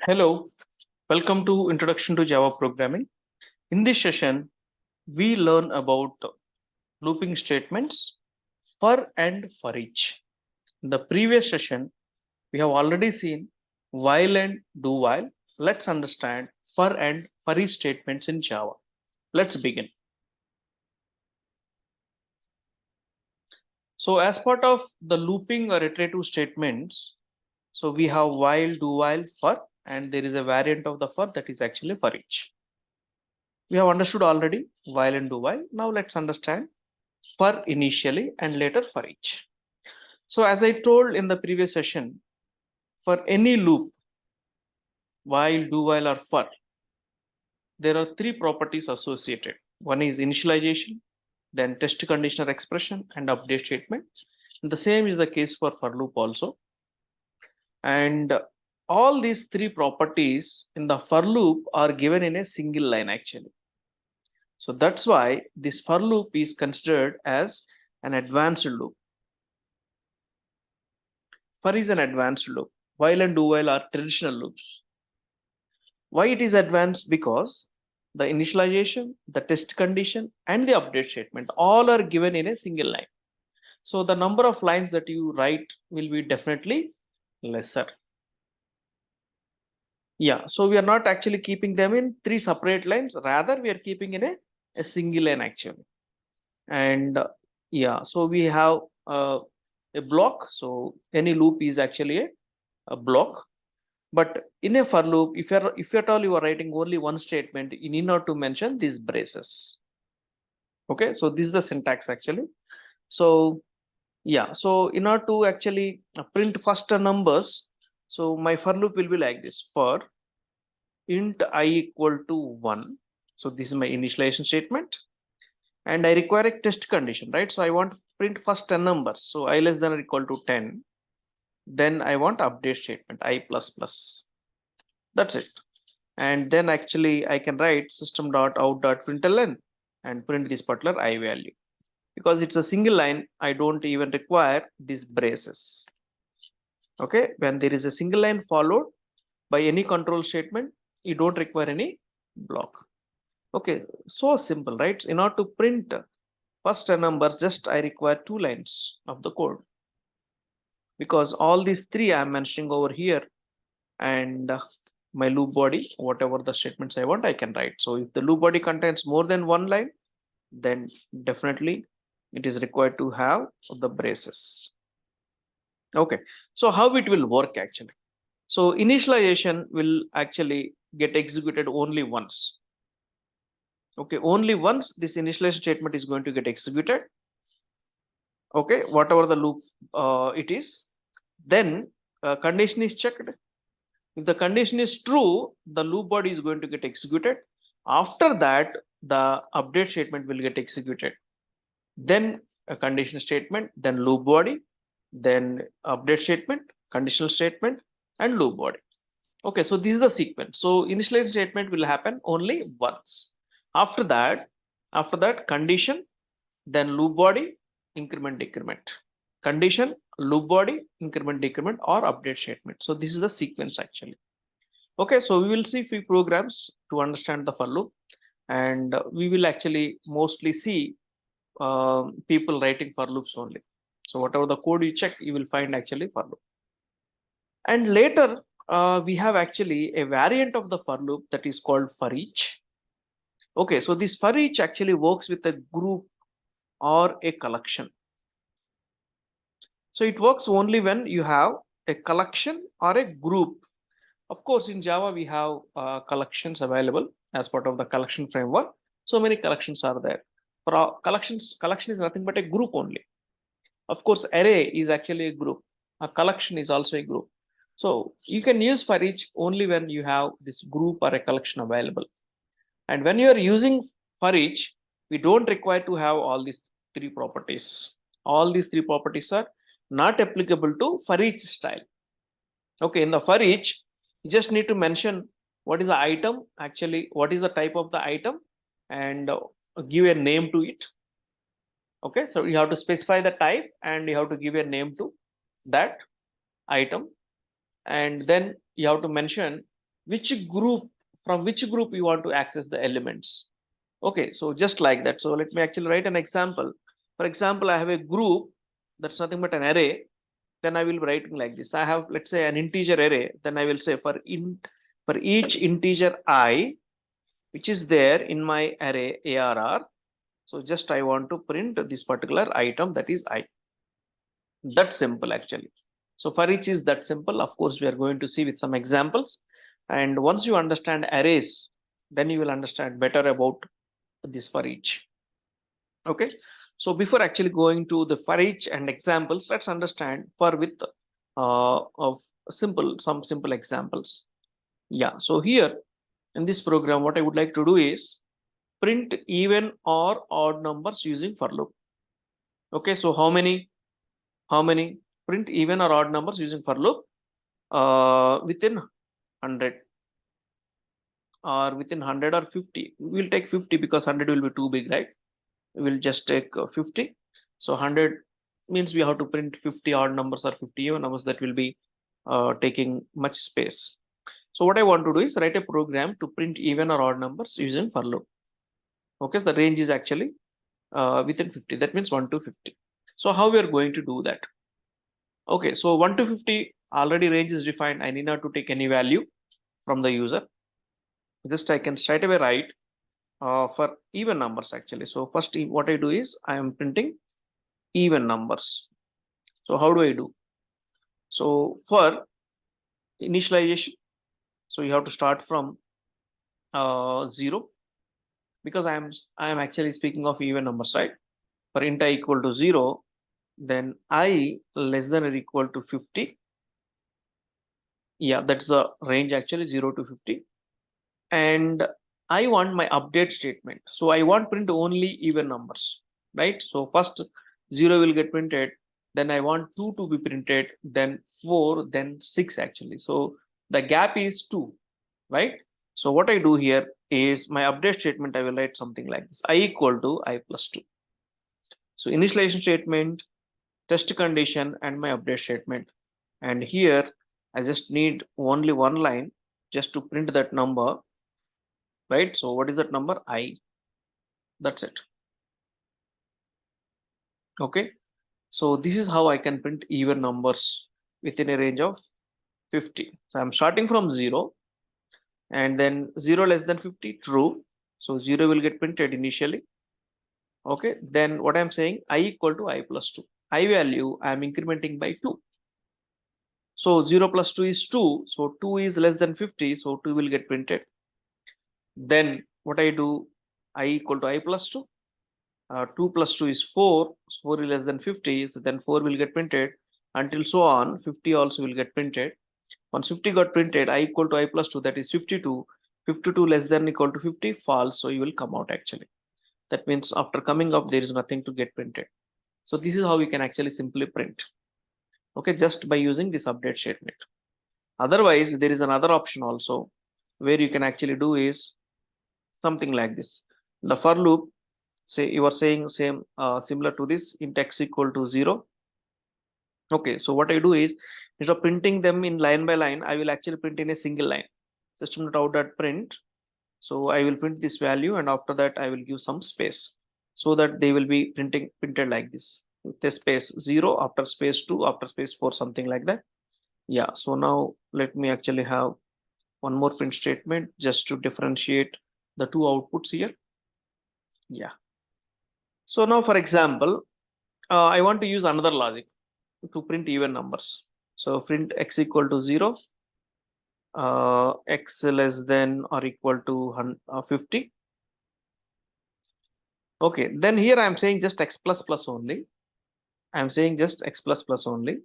Hello, welcome to Introduction to Java Programming. In this session, we learn about looping statements for and for each. In the previous session, we have already seen while and do while. Let's understand for and for each statements in Java. Let's begin. So as part of the looping or iterative statements, so we have while, do while, for, and there is a variant of the for that is actually for each. We have understood already while and do while. Now let's understand for initially and later for each. So as I told in the previous session, for any loop, while, do while, or for, there are three properties associated. One is initialization, then test conditional expression, and update statement. And the same is the case for loop also. And all these three properties in the for loop are given in a single line actually. So that's why this for loop is considered as an advanced loop. For is an advanced loop. While and do while are traditional loops. Why it is advanced? Because the initialization, the test condition, and the update statement all are given in a single line. So the number of lines that you write will be definitely lesser. Yeah, so we are not actually keeping them in three separate lines. Rather, we are keeping in a single line actually. And yeah, so we have a block. So any loop is actually a block. But in a for loop, if at all you are writing only one statement, you need not to mention these braces. Okay, so this is the syntax actually. So yeah, so in order to actually print first numbers, so my for loop will be like this: for int I equal to 1. So this is my initialization statement, and I require a test condition, right? So I want print first 10 numbers. So I less than or equal to 10. Then I want update statement I plus plus. That's it. And then actually I can write system.out.println and print this particular I value. Because it's a single line, I don't even require these braces. Okay, when there is a single line followed by any control statement, you don't require any block. Okay, so simple, right? In order to print first numbers, just I require 2 lines of the code. Because all these three I'm mentioning over here, and my loop body, whatever the statements I want, I can write. So if the loop body contains more than one line, then definitely it is required to have the braces. Okay, so how it will work actually? So initialization will actually get executed only once. Okay, only once this initialization statement is going to get executed. Okay, whatever the loop it is, then condition is checked. If the condition is true, the loop body is going to get executed. After that, the update statement will get executed. Then a condition statement, then loop body, then update statement, conditional statement, and loop body. Okay, so this is the sequence. So initialization statement will happen only once. After that, condition, then loop body, increment, decrement. Condition, loop body, increment, decrement, or update statement. So this is the sequence actually. Okay, so we will see few programs to understand the for loop, and we will actually mostly see people writing for loops only. So whatever the code you check, you will find actually for loop. And later we have actually a variant of the for loop that is called for each. Okay, so this for each actually works with a group or a collection. So it works only when you have a collection or a group. Of course, in Java, we have collections available as part of the collection framework. So many collections are there. For our collections, collection is nothing but a group only. Of course, array is actually a group. A collection is also a group. So you can use for each only when you have this group or a collection available. And when you are using for each, we don't require to have all these three properties. All these three properties are not applicable to for each style. Okay, in the for each, you just need to mention what is the item, actually, what is the type of the item, and give a name to it. Okay, so you have to specify the type and you have to give a name to that item, and then you have to mention from which group you want to access the elements. Okay, so just like that. So let me actually write an example. For example, I have a group that's nothing but an array. Then I will be writing like this. I have, let's say, an integer array. Then I will say for each integer I, which is there in my array ARR. So just I want to print this particular item, that is I. That's simple actually. So for each is that simple. Of course, we are going to see with some examples. And once you understand arrays, then you will understand better about this for each. Okay. So before actually going to the for each and examples, let's understand for with of some simple examples. Yeah. So here in this program, what I would like to do is print even or odd numbers using for loop. Okay. So how many print even or odd numbers using for loop within 100 or within 100 or 50. We'll take 50 because 100 will be too big, right? We'll just take 50. So 100 means we have to print 50 odd numbers or 50 even numbers. That will be taking much space. So what I want to do is write a program to print even or odd numbers using for loop. Okay, the range is actually within 50. That means 1 to 50. So how we are going to do that? Okay, so 1 to 50 already range is defined. I need not to take any value from the user. Just I can straight away write for even numbers actually. So first what I do is I am printing even numbers. So how do I do? So for initialization, so you have to start from 0 because I am actually speaking of even numbers, right? For int I equal to 0, then I less than or equal to 50. Yeah, that's the range actually 0 to 50. And I want my update statement. So I want print only even numbers, right? So first 0 will get printed, then I want 2 to be printed, then 4, then 6 actually. So the gap is 2, right? So what I do here is my update statement, I will write something like this: I equal to I plus 2. So initialization statement, test condition, and my update statement. And here I just need only one line just to print that number, right? So what is that number? I. That's it. Okay. So this is how I can print even numbers within a range of 50. So I'm starting from 0 and then 0 less than 50, true. So 0 will get printed initially. Okay. Then what I'm saying, I equal to I plus 2. I value I'm incrementing by 2. So 0 plus 2 is 2. So 2 is less than 50. So 2 will get printed. Then what I do, I equal to I plus 2. 2 plus 2 is 4. So 4 is less than 50. So then 4 will get printed until so on. 50 also will get printed. Once 50 got printed, I equal to I plus 2, that is 52. 52 less than equal to 50, false. So you will come out actually. That means after coming up, there is nothing to get printed. So this is how we can actually simply print. Okay, just by using this update statement. Otherwise, there is another option also where you can actually do is something like this. The for loop, say you are saying same similar to this, int x equal to 0. Okay, so what I do is instead of printing them in line by line, I will actually print in a single line. System.out.print. So I will print this value, and after that I will give some space so that they will be printed like this with the space 0 after space 2 after space 4, something like that. Yeah, so now let me actually have one more print statement just to differentiate the two outputs here. Yeah. So now for example, I want to use another logic to print even numbers. So print x equal to 0, x less than or equal to 50. Okay, then here I am saying just x plus plus only. I am saying just x plus plus only.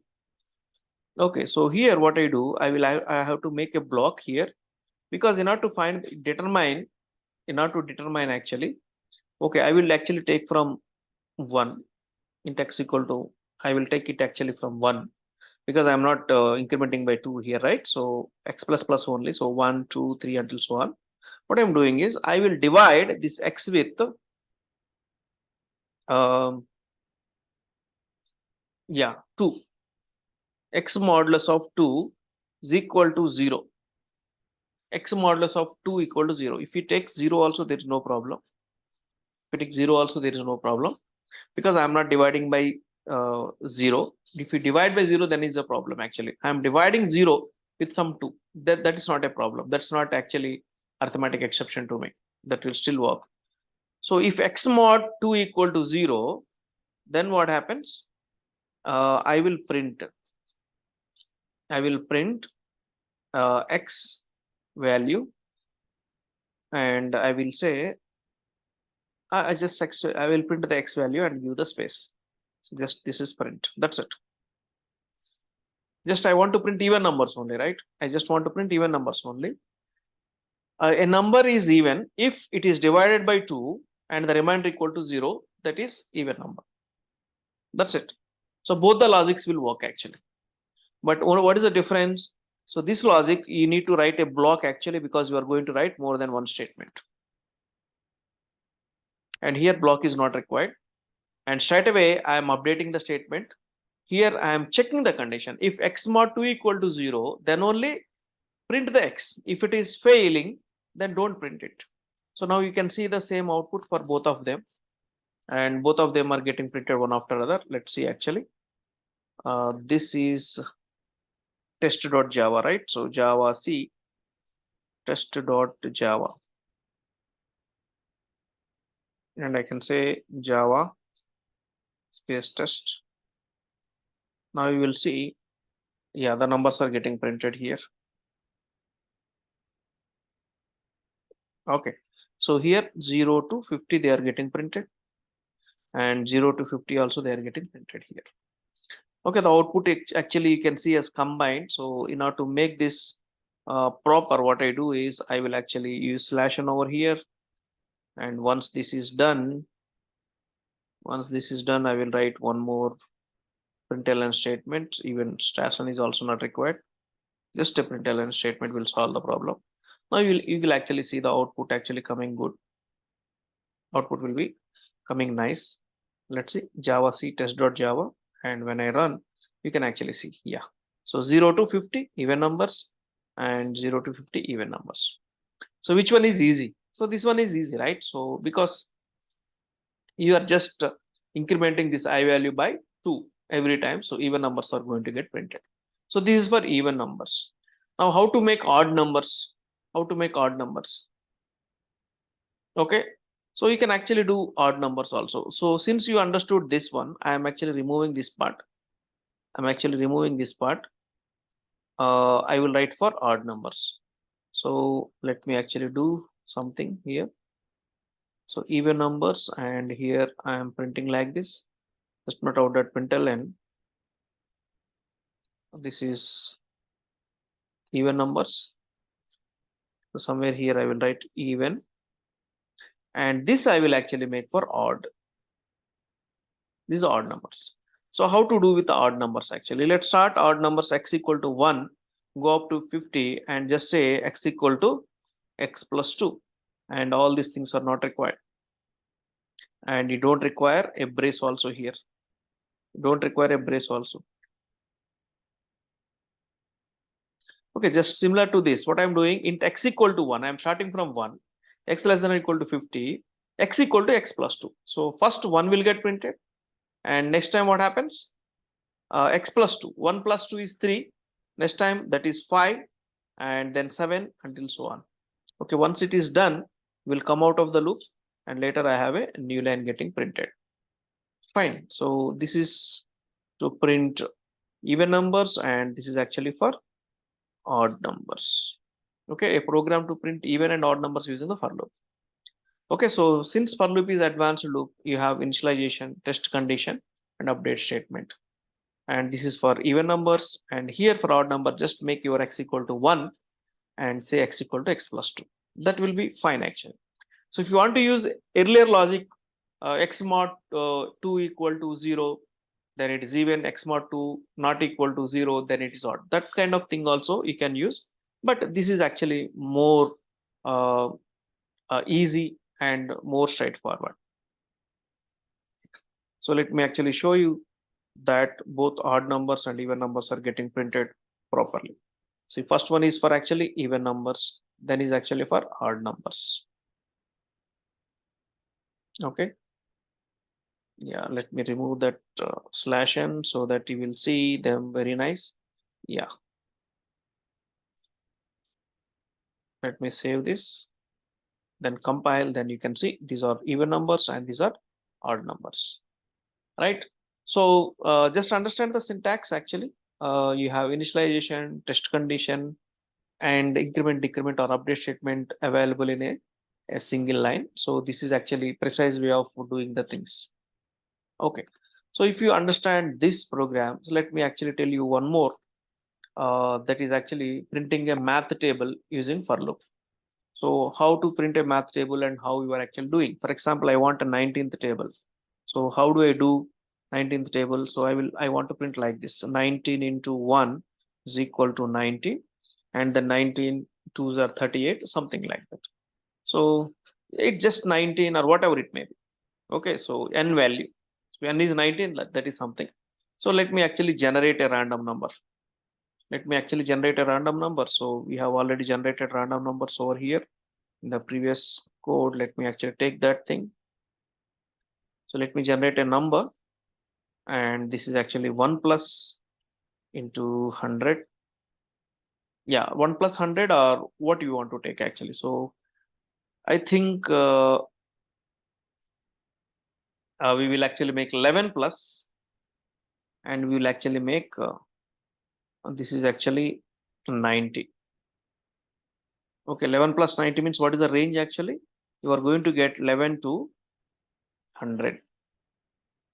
Okay, so here what I do, I have to make a block here because in order to determine actually, okay, I will actually take from 1 int x equal to, I will take it actually from 1 because I'm not incrementing by 2 here, right? So x plus plus only. So 1, 2, 3 until so on. What I'm doing is I will divide this x with yeah, 2. X modulus of 2 is equal to 0. x modulus of 2 equal to 0. If you take 0 also, there is no problem. If you take 0 also, there is no problem, because I'm not dividing by 0. If you divide by 0, then is a problem. Actually, I'm dividing 0 with some 2. That is not a problem. That's not actually arithmetic exception to me. That will still work. So if x mod 2 equal to 0, then what happens? I will print x value, and I will say I will print the x value and give the space. So just this is print. That's it. Just I want to print even numbers only, right? I just want to print even numbers only. A number is even if it is divided by 2 and the remainder equal to 0. That is even number. That's it. So both the logics will work actually. But what is the difference? So this logic, you need to write a block actually, because you are going to write more than one statement. And here block is not required. And straight away I am updating the statement. Here I am checking the condition. If x mod 2 equal to 0, then only print the x. If it is failing, then don't print it. So now you can see the same output for both of them, and both of them are getting printed one after other. Let's see actually. This is test.java, right? So Java C test.java, and I can say Java space test. Now you will see, yeah, the numbers are getting printed here. Okay, so here 0 to 50 they are getting printed, and 0 to 50 also they are getting printed here. Okay, the output actually you can see as combined. So in order to make this proper, what I do is I will actually use /n over here, and once this is done, I will write one more println statement. Even /n is also not required. Just a println statement will solve the problem. Now you will actually see the output actually coming good. Output will be coming nice. Let's see Java C test.java, and when I run, you can actually see, yeah. So 0 to 50 even numbers, and 0 to 50 even numbers. So which one is easy? So this one is easy, right? So because you are just incrementing this I value by 2 every time, so even numbers are going to get printed. So this is for even numbers. Now how to make odd numbers? Okay, so you can actually do odd numbers also. So since you understood this one, I am actually removing this part. I will write for odd numbers. So let me actually do something here. So even numbers, and here I am printing like this. Just not out that println. This is even numbers. So somewhere here I will write even, and this I will actually make for odd. These are odd numbers. So how to do with the odd numbers actually? Let's start odd numbers x equal to 1, go up to 50, and just say x equal to x plus 2, and all these things are not required. And you don't require a brace also here. Okay, just similar to this, what I'm doing, int x equal to 1, I'm starting from 1, x less than or equal to 50, x equal to x plus 2. So first 1 will get printed, and next time what happens? X plus 2, 1 plus 2 is 3, next time that is 5, and then 7 until so on. Okay, once it is done, we'll come out of the loop, and later I have a new line getting printed. Fine. So this is to print even numbers, and this is actually for odd numbers. Okay, a program to print even and odd numbers using the for loop. Okay, so since for loop is advanced loop, you have initialization, test condition, and update statement. And this is for even numbers, and here for odd number, just make your x equal to 1 and say x equal to x plus 2. That will be fine actually. So if you want to use earlier logic, x mod 2 equal to 0, then it is even, x mod 2 not equal to 0, then it is odd. That kind of thing also you can use, but this is actually more easy and more straightforward. So let me actually show you that both odd numbers and even numbers are getting printed properly. So first one is for actually even numbers. then is actually for odd numbers. Okay. Yeah, let me remove that /m so that you will see them very nice. Yeah. Let me save this, then compile, then you can see these are even numbers and these are odd numbers, right? So just understand the syntax actually. You have initialization, test condition, and increment, decrement, or update statement available in a single line. So this is actually precise way of doing the things. Okay. So if you understand this program, so let me actually tell you one more that is actually printing a math table using for loop. So how to print a math table and how you are actually doing. For example, I want a 19th table. So how do I do 19th table? So I want to print like this. So 19 into 1 is equal to 90, and the 19 twos are 38, something like that. So it's just 19 or whatever it may be. Okay, so n value. So n is 19, that is something. So let me actually generate a random number. Let me actually generate a random number. So we have already generated random numbers over here in the previous code. Let me actually take that thing. So let me generate a number, and this is actually 1 plus into 100. Yeah, 1 plus 100, or what you want to take actually. So I think we will actually make 11 plus, and we will actually make this is actually 90. Okay, 11 plus 90 means what is the range actually? You are going to get 11 to 100.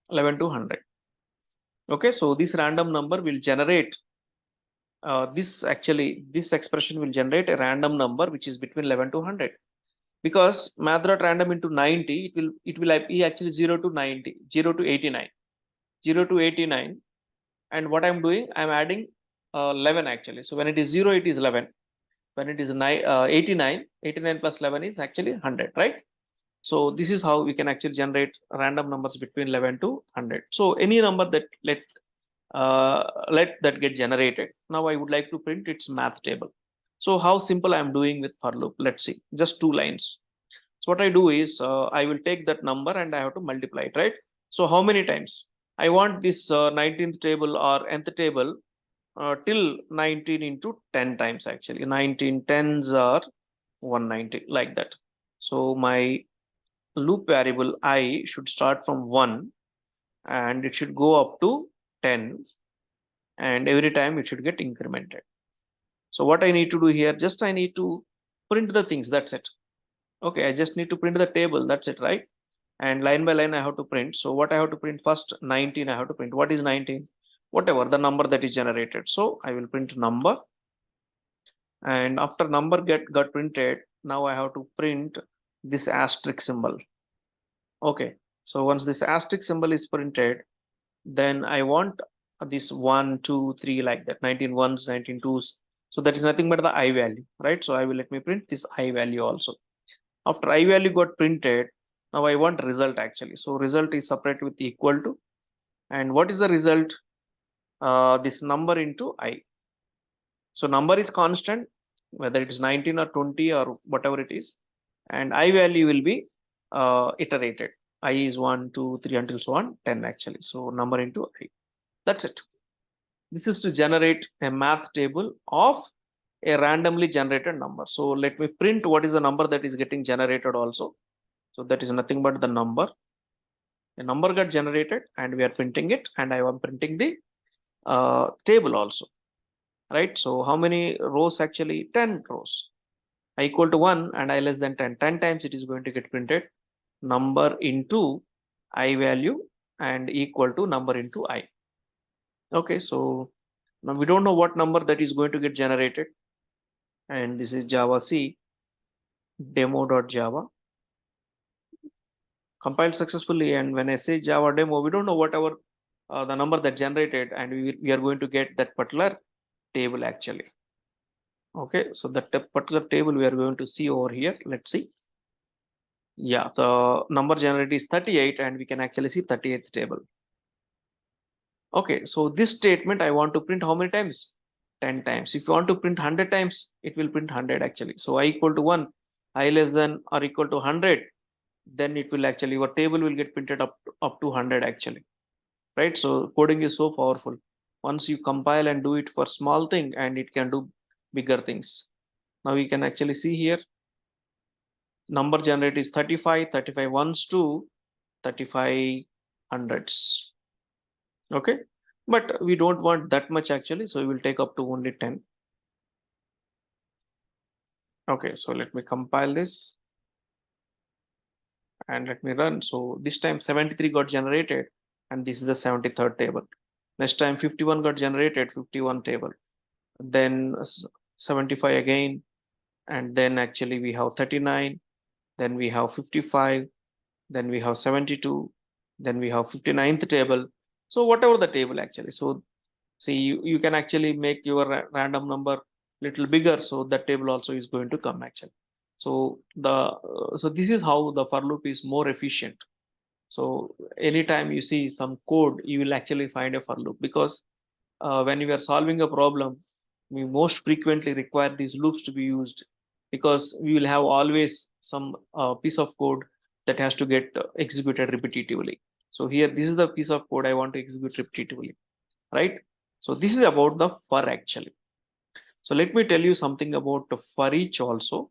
11 to 100. Okay, so this random number will generate this expression will generate a random number which is between 11 to 100, because math.random into 90, it will be actually 0 to 90, 0 to 89, 0 to 89. And what I'm doing, I'm adding 11 actually. So when it is 0, it is 11. When it is 89, 89 plus 11 is actually 100, right? So this is how we can actually generate random numbers between 11 to 100. So any number that let that get generated. Now I would like to print its math table. So how simple I'm doing with for loop, let's see, just 2 lines. So what I do is I will take that number and I have to multiply it, right? So how many times I want this 19th table or nth table till 19 into 10 times actually. 19 tens are 190, like that. So my loop variable I should start from 1 and it should go up to 10, and every time it should get incremented. So what I need to do here, just I need to print the things, that's it. Okay, I just need to print the table, that's it, right? And line by line I have to print. So what I have to print first, 19 I have to print. What is 19? Whatever the number that is generated. So I will print number, and after number got printed, now I have to print this asterisk symbol. Okay, so once this asterisk symbol is printed, then I want this 1 2 3 like that, 19 ones, 19 twos. So that is nothing but the I value, right? So I will let me print this I value also. After I value got printed, now I want result actually. So result is separate with equal to, and what is the result? This number into I. So number is constant, whether it is 19 or 20 or whatever it is, and I value will be iterated. I is 1 2 3 until so on 10 actually. So number into I. That's it. This is to generate a math table of a randomly generated number. So let me print what is the number that is getting generated also. So that is nothing but the number. The number got generated and we are printing it, and I am printing the table also, right? So how many rows actually? 10 rows. I equal to 1 and I less than 10. 10 times it is going to get printed. Number into I value and equal to number into I. Okay, so now we don't know what number that is going to get generated, and this is Java C demo.java compiled successfully. And when I say Java demo, we don't know whatever the number that generated, and we are going to get that particular table actually. Okay, so that particular table we are going to see over here. Let's see. Yeah, the number generated is 38, and we can actually see 38th table. Okay, so this statement I want to print how many times? 10 times. If you want to print 100 times, it will print 100 actually. So I equal to 1, I less than or equal to 100, then it will actually, your table will get printed up to 100 actually, right? So coding is so powerful. Once you compile and do it for small thing, and it can do bigger things. Now we can actually see here, number generated is 35, 35 ones to 35 hundreds. Okay, but we don't want that much actually, so we will take up to only 10. Okay, so let me compile this and let me run. So this time 73 got generated, and this is the 73rd table. Next time 51 got generated, 51 table. Then 75 again, and then actually we have 39, then we have 55, then we have 72, then we have 59th table. So whatever the table actually. So see, you can actually make your random number little bigger, so that table also is going to come actually. So so this is how the for loop is more efficient. So anytime you see some code, you will actually find a for loop, because when you are solving a problem, we most frequently require these loops to be used, because we will have always some piece of code that has to get executed repetitively. So here, this is the piece of code I want to execute repetitively, right? So this is about the for actually. So let me tell you something about the for each also.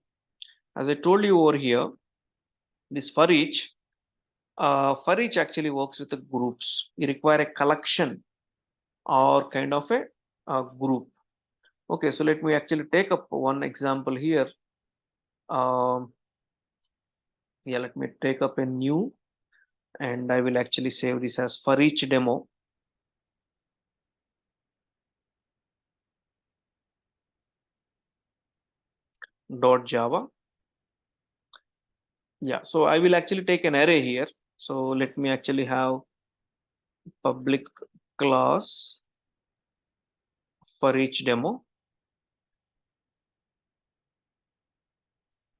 As I told you over here, this for each actually works with the groups. You require a collection or kind of a group. Okay, so let me actually take up one example here. Yeah, let me take up a new, and I will actually save this as for each demo. .java. Yeah, so I will actually take an array here. So let me actually have public class for each demo.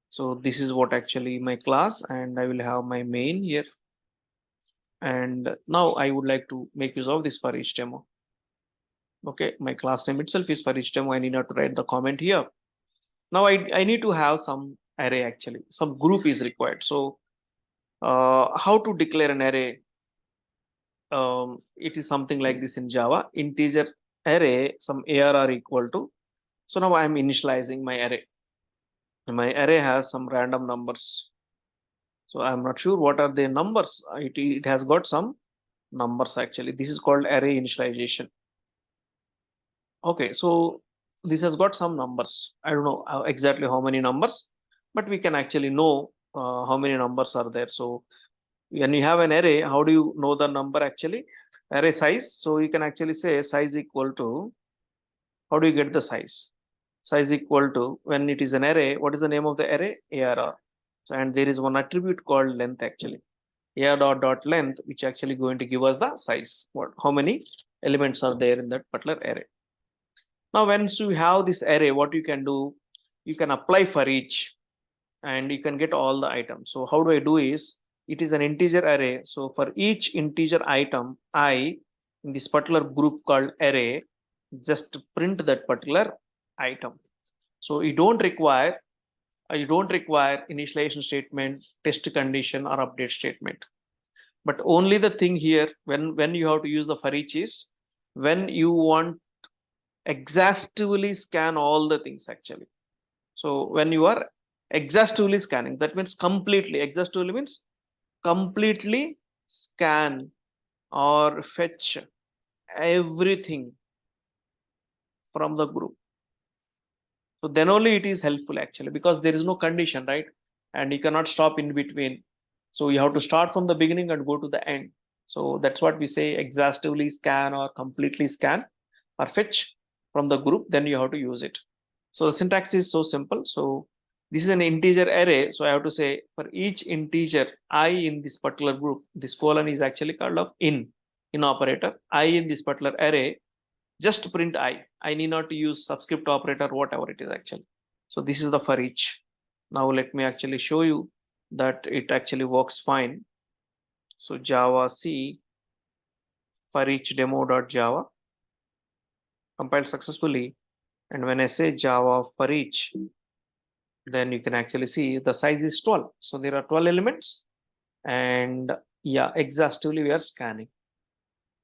So this is what actually my class, and I will have my main here. And now I would like to make use of this for each demo. Okay, my class name itself is for each demo. I need not to write the comment here. Now I need to have some array actually, some group is required. So how to declare an array? It is something like this in Java. Integer array, some ARR equal to. So now I'm initializing my array. My array has some random numbers. So I'm not sure what are the numbers. It has got some numbers actually. This is called array initialization. Okay, so this has got some numbers. I don't know exactly how many numbers, but we can actually know how many numbers are there. So when you have an array, how do you know the number actually? Array size. So you can actually say size equal to, how do you get the size? Size equal to, when it is an array, what is the name of the array? ARR. So, and there is one attribute called length actually. AR length, which actually going to give us the size. How many elements are there in that particular array? Now, once you have this array, what you can do, you can apply for each, and you can get all the items. So how do I do is, it is an integer array. So for each integer item, I, in this particular group called array, just print that particular item. So you don't require initialization statement, test condition, or update statement. But only the thing here, when you have to use the for each is when you want exhaustively scan all the things actually. So when you are exhaustively scanning, that means completely. Exhaustively means completely scan or fetch everything from the group. So then only it is helpful actually, because there is no condition, right? And you cannot stop in between. So you have to start from the beginning and go to the end. So that's what we say, exhaustively scan or completely scan or fetch from the group, then you have to use it. So the syntax is so simple. So this is an integer array. So I have to say for each integer I in this particular group, this colon is actually called of in operator. I in this particular array, just print I. I need not to use subscript operator, whatever it is actually. So this is the for each. Now let me actually show you that it actually works fine. So Java C for each demo.java compiled successfully. And when I say Java for each, then you can actually see the size is 12. So there are 12 elements, and yeah, exhaustively we are scanning,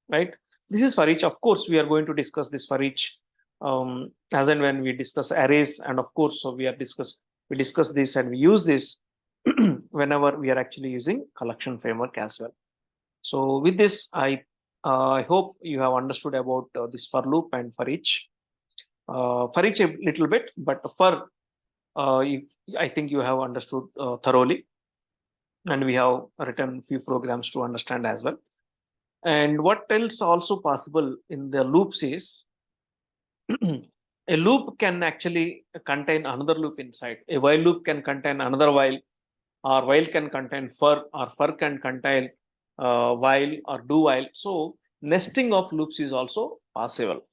right? This is for each. Of course, we are going to discuss this for each as and when we discuss arrays, and of course, so we discuss this and we use this whenever we are actually using collection framework as well. So with this, I hope you have understood about this for loop and for each a little bit, but for I think you have understood thoroughly, and we have written few programs to understand as well. And what else also possible in the loops is a loop can actually contain another loop inside. A while loop can contain another while, or while can contain for, or for can contain while or do while. So nesting of loops is also possible.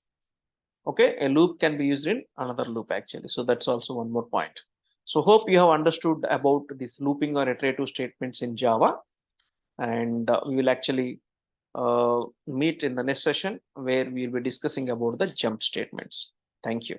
Okay, a loop can be used in another loop actually. So that's also one more point. So hope you have understood about this looping or iterative statements in Java, and we will actually meet in the next session where we will be discussing about the jump statements. Thank you.